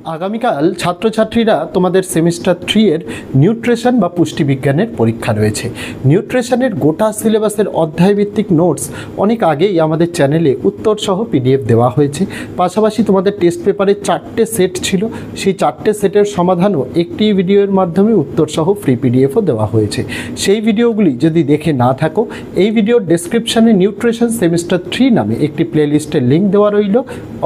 আগামীকাল ছাত্রছাত্রীরা তোমাদের সেমিস্টার 3 এর নিউট্রিশন বা পুষ্টিবিজ্ঞানের পরীক্ষা রয়েছে। নিউট্রিশনের গোটা সিলেবাসের অধ্যায়ভিত্তিক নোটস অনেক আগেই আমাদের চ্যানেলে উত্তর সহ পিডিএফ দেওয়া হয়েছে। পাশাপাশি তোমাদের টেস্ট পেপারে 4টে সেট ছিল, সেই 4টে সেটের সমাধানও একটি ভিডিওর মাধ্যমে উত্তর সহ ফ্রি পিডিএফও দেওয়া হয়েছে। সেই ভিডিওগুলি যদি দেখে না থাকো, এই ভিডিওর ডেসক্রিপশানে নিউট্রিশন সেমিস্টার 3 নামে একটি প্লেলিস্টের লিঙ্ক দেওয়া রইল,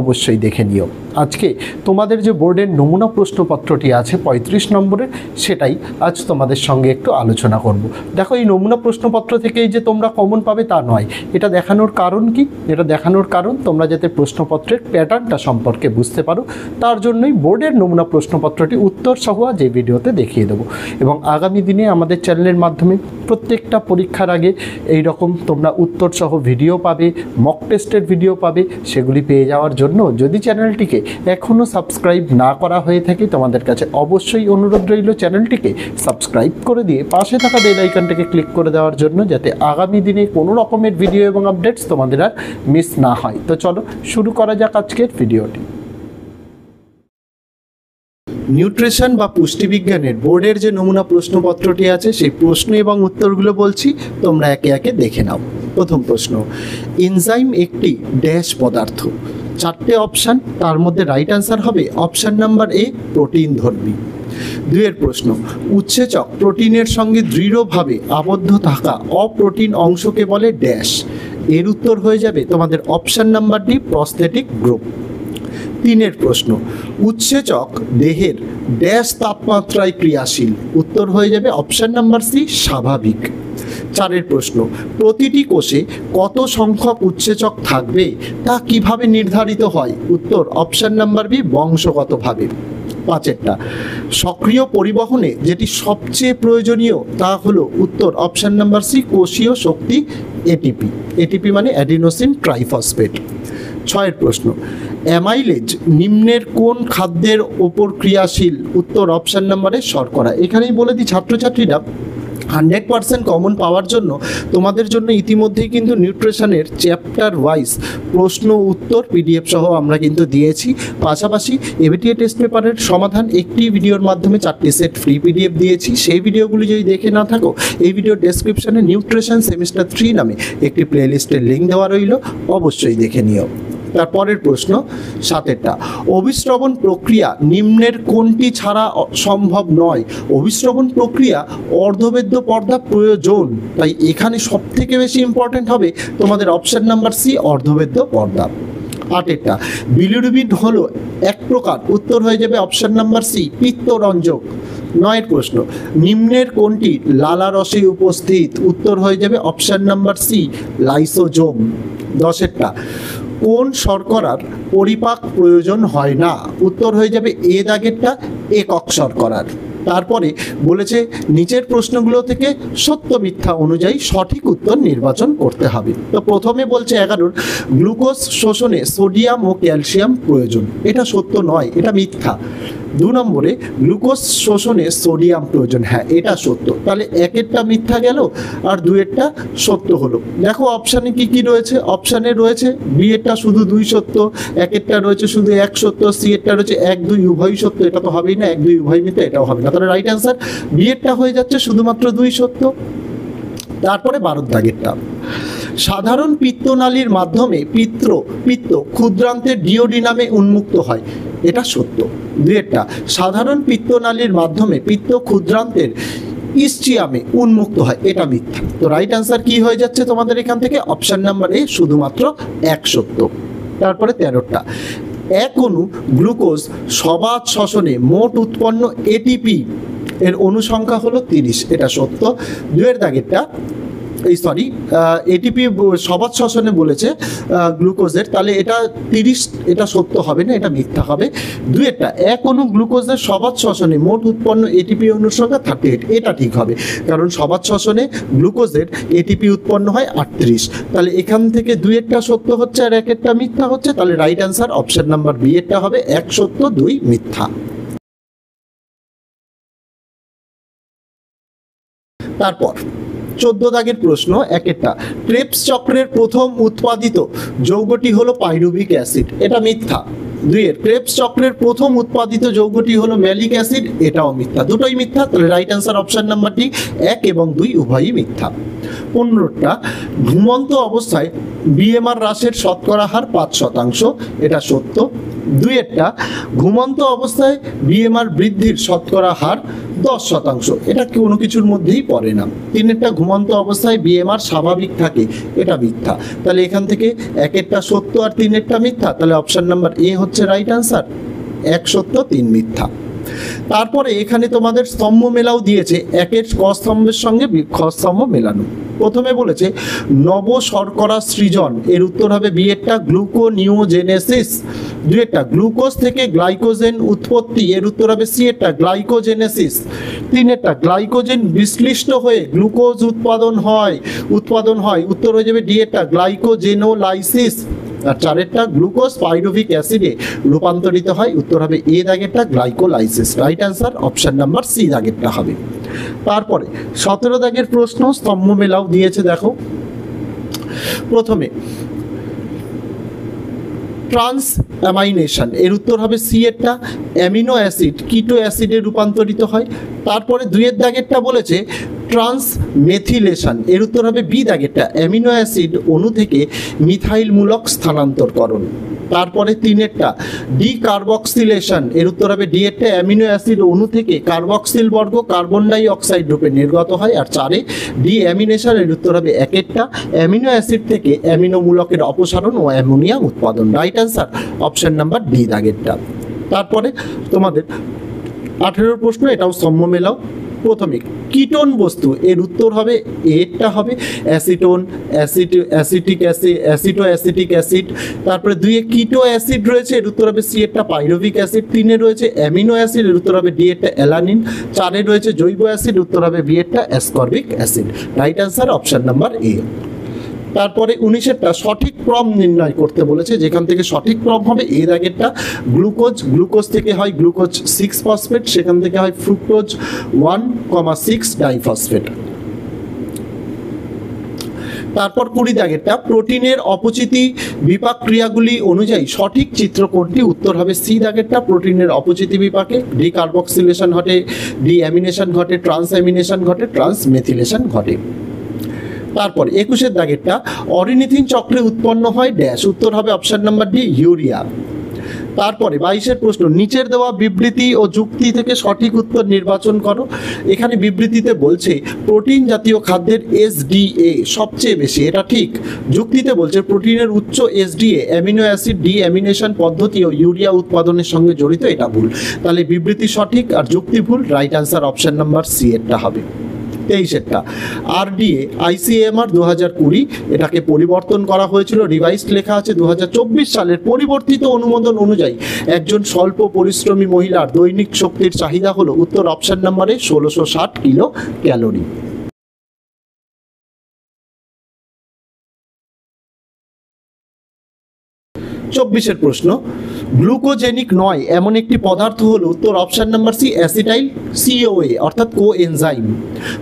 অবশ্যই দেখে নিও। আজকে তোমাদের যে বোর্ডের নমুনা প্রশ্নপত্রটি আছে 35 নম্বরের, সেটাই আজ তোমাদের সঙ্গে একটু আলোচনা করব। দেখো, এই নমুনা প্রশ্নপত্র থেকেই যে তোমরা কমন পাবে তা নয়। এটা দেখানোর কারণ কি? এটা দেখানোর কারণ তোমরা যাতে প্রশ্নপত্রের প্যাটার্নটা সম্পর্কে বুঝতে পারো, তার জন্যই বোর্ডের নমুনা প্রশ্নপত্রটি উত্তর সহ আজ এই ভিডিওতে দেখিয়ে দেবো। এবং আগামী দিনে আমাদের চ্যানেলের মাধ্যমে প্রত্যেকটা পরীক্ষার আগে এই রকম তোমরা উত্তর সহ ভিডিও পাবে, মক টেস্টের ভিডিও পাবে। সেগুলি পেয়ে যাওয়ার জন্য যদি চ্যানেলটিকে এখনও সাবস্ক্রাইব না করা হয়ে থাকে, তোমাদের কাছে অবশ্যই অনুরোধ রইল চ্যানেলটিকে সাবস্ক্রাইব করে দিয়ে পাশে থাকা বেল আইকনটাকে ক্লিক করে দেওয়ার জন্য, যাতে আগামী দিনে কোনো রকমের ভিডিও এবং আপডেটস তোমাদের আর মিস না হয়। তো চলো শুরু করা যাক আজকের ভিডিওটি। নিউট্রিশন বা পুষ্টিবিজ্ঞানের বোর্ডের যে নমুনা প্রশ্নপত্রটি আছে, সেই প্রশ্ন এবং উত্তরগুলো বলছি, তোমরা একে একে দেখে নাও। প্রথম প্রশ্ন, এনজাইম একটি ড্যাশ পদার্থ। 4টে অপশান, তার মধ্যে রাইট অ্যান্সার হবে অপশান নাম্বার এ, প্রোটিন ধর্মী। 2-এর প্রশ্ন, উৎসেচক প্রোটিনের সঙ্গে দৃঢ়ভাবে আবদ্ধ থাকা অপ্রোটিন অংশকে বলে ড্যাশ। এর উত্তর হয়ে যাবে তোমাদের option number D, prosthetic group. 3-এর প্রশ্ন, উৎসেচক দেহের ড্যাশ তাপমাত্রায় ক্রিয়াশীল। উত্তর হয়ে যাবে অপশান নাম্বার সি, স্বাভাবিক। 4-এর প্রশ্ন, প্রতিটি কোষে কত সংখ্যক উৎসেচক থাকবে তা কিভাবে নির্ধারিত হয়? উত্তর অপশান নাম্বার বি, বংশগতভাবে। 5-এরটা, সক্রিয় পরিবহনে যেটি সবচেয়ে প্রয়োজনীয় তা হলো? উত্তর অপশান নাম্বার সি, কোষীয় শক্তি এটিপি। এটিপি মানে অ্যাডিনোসিন ট্রাইফসফেট। 6-এর প্রশ্ন, অ্যামাইলেজ নিম্নের কোন খাদ্যের ওপর ক্রিয়াশীল? উত্তর অপশান নাম্বারে শর্করা। এখানেই বলে দিই ছাত্রছাত্রীরা, 100% কমন পাওয়ার জন্য তোমাদের জন্য ইতিমধ্যেই কিন্তু নিউট্রিশনের চ্যাপ্টার ওয়াইজ প্রশ্ন উত্তর পিডিএফ সহ আমরা কিন্তু দিয়েছি। পাশাপাশি এবিটিএ টেস্ট পেপারের সমাধান একটি ভিডিওর মাধ্যমে 4টে সেট ফ্রি পিডিএফ দিয়েছি। সেই ভিডিওগুলি যদি দেখে না থাকো, এই ভিডিওর ডেসক্রিপশানে নিউট্রিশন সেমিস্টার 3 নামে একটি প্লেলিস্টের লিঙ্ক দেওয়া রইল, অবশ্যই দেখে নিও। তারপরের প্রশ্ন 7-এরটা, অভিস্রবণ প্রক্রিয়া নিম্নের কোনটি ছাড়া সম্ভব নয়? অভিস্রবণ প্রক্রিয়া অর্ধবেদ্য পর্দা প্রয়োজন, তাই এখানে সবথেকে বেশি ইম্পর্টেন্ট হবে তোমাদের অপশান নাম্বার সি, অর্ধবেদ্য পর্দা। 8-এরটা, বিলিরুবিন হলো এক প্রকার। উত্তর হয়ে যাবে অপশান নাম্বার সি, পিত্তরঞ্জক। 9-এর প্রশ্ন, নিম্নের কোনটি লালারসে উপস্থিত? উত্তর হয়ে যাবে অপশান নাম্বার সি, লাইসোজোম। 10-এরটা, কোন শর্করার পরিপাক প্রয়োজন হয় না? উত্তর হয়ে যাবে এ দাগেরটা, একক শর্করার। তারপরে বলেছে নিচের প্রশ্নগুলো থেকে সত্য মিথ্যা অনুযায়ী সঠিক উত্তর নির্বাচন করতে হবে। তো প্রথমে বলছে 11, গ্লুকোজ শোষণে সোডিয়াম ও ক্যালসিয়াম প্রয়োজন। এটা সত্য নয়, এটা মিথ্যা। 2 নম্বরে, গ্লুকোজ শোষণে সোডিয়াম প্রয়োজন। হ্যাঁ, এটা সত্য। তাহলে 1-এরটা মিথ্যা গেল আর 2-এরটা সত্য হলো। দেখো অপশানে কি কি রয়েছে। অপশানে রয়েছে বি-এরটা শুধু 2 সত্য, 1-এরটা রয়েছে শুধু 1 সত্য, সি-এরটা রয়েছে 1, 2 উভয়ই সত্য। এটা তো হবেই না, 1, 2 উভয় মিথ্যা, এটাও হবে না। তাহলে রাইট অ্যান্সার বি-এরটা হয়ে যাচ্ছে শুধুমাত্র 2 সত্য। তারপরে 12 দাগেরটা, সাধারণ পিত্তনালীর মাধ্যমে পিত্ত ক্ষুদ্রান্তের ডিওডিনামে উন্মুক্ত হয়। এটা সত্য। 2-এরটা, সাধারণ পিত্তনালীর মাধ্যমে পিত্ত ক্ষুদ্রান্তের ইস্চিয়ামে উন্মুক্ত হয়। এটা মিথ্যা। তো রাইট অ্যান্সার কি হয়ে যাচ্ছে তোমাদের এখান থেকে? অপশান নাম্বার এ, শুধুমাত্র 1 সত্য। তারপরে 13টা, এক অণু গ্লুকোজ সবাত শ্বসনে মোট উৎপন্ন এটিপি এর অনুসংখ্যা হলো 30। এটা সত্য। 2-এর দাগেরটা, এটিপি সবাত শ্বসনে বলেছে গ্লুকোজের, তাহলে এটা 30, এটা সত্য হবে না, এটা মিথ্যা হবে। 2-এরটা, এক অণু গ্লুকোজের সবাত শ্বসনে মোট উৎপন্ন এটিপি অনুসংখ্যা 38। এটা ঠিক হবে, কারণ সবাত শ্বসনে গ্লুকোজের এটিপি উৎপন্ন হয় 38। তাহলে এখান থেকে 2-এরটা সত্য হচ্ছে আর 1-এরটা মিথ্যা হচ্ছে। তাহলে right answer option number B এরটা হবে 1 সত্য 2 মিথ্যা। তারপর 14 দাগের প্রশ্ন, 1-এরটা, ক্রেবস চক্রের প্রথম উৎপাদিত যৌগটি হলো পাইরুভিক অ্যাসিড। এটা মিথ্যা। দুইয়ের ক্রেবস চক্রের প্রথম উৎপাদিত যৌগটি হলো ম্যালিক অ্যাসিড, এটাও মিথ্যা, দুটোই মিথ্যা। তাহলে right answer option number D, 1 এবং 2 উভয়ই মিথ্যা। 15টা ঘুমন্ত অবস্থায় বিএমআর হ্রাসের শতকরা হার 5%, এটা সত্য। 2এরটা ঘুমন্ত অবস্থায় বিএমআর বৃদ্ধির শতকরা হার 10%, এটা কোনো কিছুর মধ্যেই পড়ে না। 3এরটা ঘুমন্ত অবস্থায় বিএমআর স্বাভাবিক থাকে, এটা মিথ্যা। তাহলে এখান থেকে 1এরটা সত্য আর 3এরটা মিথ্যা, তাহলে অপশন নাম্বার এ হচ্ছে রাইট আনসার, 1 সত্য 3 মিথ্যা। তারপরে এখানে তোমাদের স্তম্ভ মেলাও দিয়েছে, 1এর ক স্তম্ভের সঙ্গে খ স্তম্ভ মেলানো। প্রথমে বলেছে নব শর্করা সৃজন, এর উত্তর হবে বি এরটা গ্লুকোনিওজেনেসিস। 2এরটা গ্লুকোজ থেকে গ্লাইকোজেন উৎপত্তি, এর উত্তর হবে সি এরটা গ্লাইকোজেনেসিস। 3এরটা গ্লাইকোজেন বিশ্লিষ্ট হয়ে গ্লুকোজ উৎপাদন হয়, উত্তর হয়ে যাবে ডি এরটা গ্লাইকোজেনোলাইসিস। আর 4এরটা গ্লুকোজ পাইরুভিক অ্যাসিডে রূপান্তরিত হয়, উত্তর হবে এ দাগেরটা glycolysis. Right answer option number C দাগেরটা হবে। তারপরে 17 দাগের প্রশ্ন স্তম্ভ মেলাও দিয়েছে, দেখো প্রথমে ট্রান্স অ্যামাইনেশন, এর উত্তর হবে সি এরটা অ্যামিনো অ্যাসিড কিটো অ্যাসিডে রূপান্তরিত হয়। তারপরে 2এর দাগেরটা বলেছে ট্রান্স মেথিলেশন, এর উত্তর হবে বি দাগেরটা অ্যামিনো অ্যাসিড অণু থেকে মিথাইলমূলক স্থানান্তরকরণ। তারপরে 3এরটা ডিকার্বক্সিলেশন, এর উত্তর হবে ডি এরটা অ্যামিনো অ্যাসিড অণু থেকে কার্বক্সিল বর্গ কার্বন ডাই অক্সাইড রূপে নির্গত হয়। আর 4এ ডি অ্যামিনেশন, এর উত্তর হবে 1এরটা অ্যামিনো অ্যাসিড থেকে অ্যামিনো মূলকের অপসারণ ও অ্যামোনিয়া উৎপাদন। Right answer option number D দাগেরটা। তারপরে তোমাদের 18 প্রশ্ন, এটাও স্তম্ভ মেলাও। প্রথমে কিটোন বস্তু, এর উত্তর হবে এরটা হবে acetone, acetic acid, acetoacetic acid. তারপরে 2এ কিটো অ্যাসিড রয়েছে, এর উত্তর হবে সি এরটা পাইরুভিক অ্যাসিড। 3এ রয়েছে অ্যামিনো অ্যাসিড, এর উত্তর হবে ডি এরটা অ্যালানিন। 4এ রয়েছে জৈব অ্যাসিড, উত্তর হবে বি এরটা ascorbic acid. Right answer option number A. তারপরে 19এরটা সঠিক ক্রম নির্ণয় করতে বলেছে, যেখান থেকে সঠিক ক্রম হবে এর আগেরটা গ্লুকোজ থেকে হয় গ্লুকোজ 6 ফসফেট, সেখান থেকে হয় ফ্রুক্টোজ 1,6 ডাইফসফেট। তারপর 20 দাগেরটা প্রোটিনের অপচিতি বিপাক ক্রিয়াগুলি অনুযায়ী সঠিক চিত্র কোনটি, উত্তর হবে সি দাগেরটা প্রোটিনের অপচিতি বিপাকে ডিকার্বক্সিলেশন ঘটে, ডি অ্যামিনেশন ঘটে, ট্রান্স অ্যামিনেশন ঘটে, ট্রান্স মেথিলেশন ঘটে। তারপর 21এর দাগেরটা অরিনিথিন চক্রে উৎপন্ন হয় ড্যাশ, উত্তর হবে অপশন নাম্বার ডি ইউরিয়া। তারপরে 22এর প্রশ্ন নিচের দেওয়া বিবৃতি ও যুক্তি থেকে সঠিক উত্তর নির্বাচন করো। এখানে বিবৃতিতে বলছে প্রোটিন জাতীয় খাদ্যের এসডিএ সবচেয়ে বেশি, এটা ঠিক। যুক্তিতে বলছে প্রোটিনের উচ্চ SDA amino acid D amination পদ্ধতি ও ইউরিয়া উৎপাদনের সঙ্গে জড়িত, এটা ভুল। তাহলে বিবৃতি সঠিক আর যুক্তি ভুল। Right answer option number C এরটা হবে। 23এরটা আরডিএ আইসিএমআর 2020, এটাকে পরিবর্তন করা হয়েছিল, রিভাইজড লেখা আছে 2024 সালের পরিবর্তিত অনুমোদন অনুযায়ী একজন স্বল্প পরিশ্রমী মহিলার দৈনিক শক্তির চাহিদা হলো, উত্তর অপশন নাম্বারে 1660 কিলো ক্যালোরি। 24এর প্রশ্ন গ্লুকোজেনিক নয় এমন একটি পদার্থ হলো, উত্তর option number C acetyl CoA অর্থাৎ কোএনজাইম।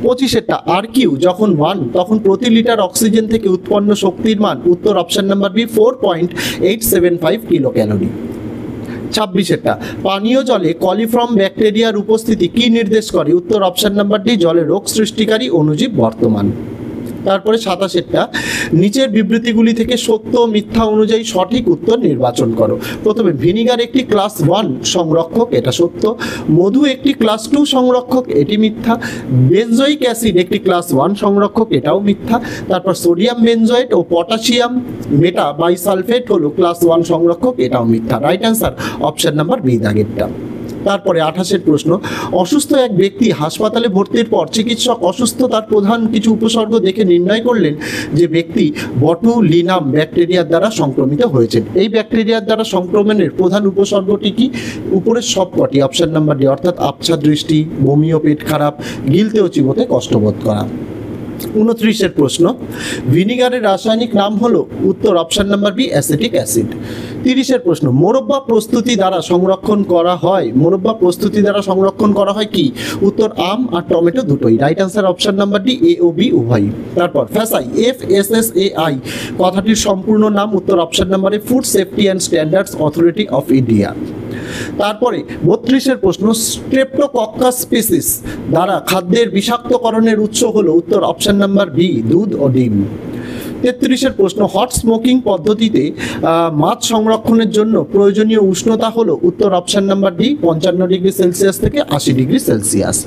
25এরটা আর কিউ যখন 1 তখন প্রতি লিটার অক্সিজেন থেকে উৎপন্ন শক্তির মান, উত্তর option number B 4.875 kilo calorie. 26এরটা পানীয় জলে কলিফর্ম ব্যাকটেরিয়ার উপস্থিতি কি নির্দেশ করে, উত্তর অপশন নাম্বার ডি জলে রোগ সৃষ্টিকারী অণুজীব বর্তমান। তারপরে 27এরটা নিচের বিবৃতিগুলি থেকে সত্য মিথ্যা অনুযায়ী সঠিক উত্তর নির্বাচন করো। প্রথমে ভিনিগার একটি ক্লাস 1 সংরক্ষক, এটা সত্য। মধু একটি ক্লাস 2 সংরক্ষক, এটি মিথ্যা। বেনজোইক অ্যাসিড একটি ক্লাস 1 সংরক্ষক, এটাও মিথ্যা। তারপর সোডিয়াম বেনজয়েট ও পটাশিয়াম মেটা বাইসালফেট হলো ক্লাস 1 সংরক্ষক, এটাও মিথ্যা। Right answer option number B দাগেরটা। তারপরে 28এর প্রশ্ন অসুস্থ এক ব্যক্তি হাসপাতালে ভর্তির পর চিকিৎসক অসুস্থতার প্রধান কিছু উপসর্গ দেখে নির্ণয় করলেন যে ব্যক্তি বটুলিনাম ব্যাকটেরিয়ার দ্বারা সংক্রমিত হয়েছেন। এই ব্যাকটেরিয়ার দ্বারা সংক্রমণের প্রধান উপসর্গটি কি, উপরের সবকটি। অপশন নাম্বার ডি অর্থাৎ আবছা দৃষ্টি, বমি ও পেট খারাপ, গিলতে ও চিবোতে কষ্টবোধ করা। 29এর প্রশ্ন ভিনিগারের রাসায়নিক নাম হলো, উত্তর option number B acetic acid. 30-এর প্রশ্ন, মোরব্বা প্রস্তুতি দ্বারা সংরক্ষণ করা হয়, মোরব্বা প্রস্তুতি দ্বারা সংরক্ষণ করা হয় কি? উত্তর আম আর টমেটো দুটোই। Right answer option number D, A ও বি উভয়ই। তারপর ফ্যাসাই, FSSAI কথাটির সম্পূর্ণ নাম? উত্তর option number A, food safety and standards authority of India. তারপরে 32-এর প্রশ্ন, স্ট্রেপ্টোকক্কাস স্পিসিস দ্বারা খাদ্যের বিষাক্তকরণের উৎস হলো? উত্তর অপশন নাম্বার বি, দুধ ও ডিম। 33-এর প্রশ্ন, হট স্মোকিং পদ্ধতিতে মাছ সংরক্ষণের জন্য প্রয়োজনীয় উষ্ণতা হলো? উত্তর option number D, 55 degree Celsius থেকে 80 ডিগ্রি সেলসিয়াস।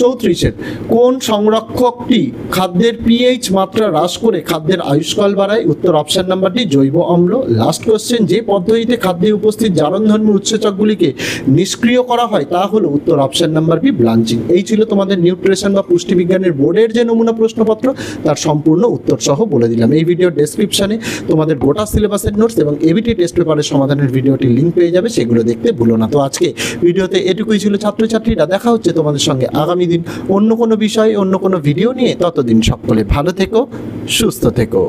34-এর, কোন সংরক্ষকটি খাদ্যের পিএইচ মাত্রা হ্রাস করে খাদ্যের আয়ুষ্কাল বাড়ায়? উত্তর অপশন নাম্বার ডি, জৈব অম্ল। লাস্ট কোশ্চেন, যে পদ্ধতিতে খাদ্যে উপস্থিত জারণধর্মী উৎসেচকগুলিকে নিষ্ক্রিয় করা হয় তা হলো? উত্তর অপশন নাম্বার বি, ব্লাঞ্চিং। এই ছিল তোমাদের নিউট্রিশন বা পুষ্টিবিজ্ঞানের বোর্ডের যে নমুনা প্রশ্নপত্র, তার সম্পূর্ণ উত্তর সহ বলে দিলাম। এই ভিডিওর ডেসক্রিপশনে তোমাদের গোটা সিলেবাসের নোটস এবং এবিটি টেস্ট পেপারের সমাধানের ভিডিওটির লিঙ্ক পেয়ে যাবে, সেগুলো দেখতে ভুলো না। তো আজকে ভিডিওতে এটুকুই ছিল ছাত্রছাত্রীরা। দেখা হচ্ছে তোমাদের সঙ্গে আগামী দিন অন্য কোনো বিষয়, অন্য কোনো ভিডিও নিয়ে। ততদিন সকলে ভালো থেকো, সুস্থ থেকো।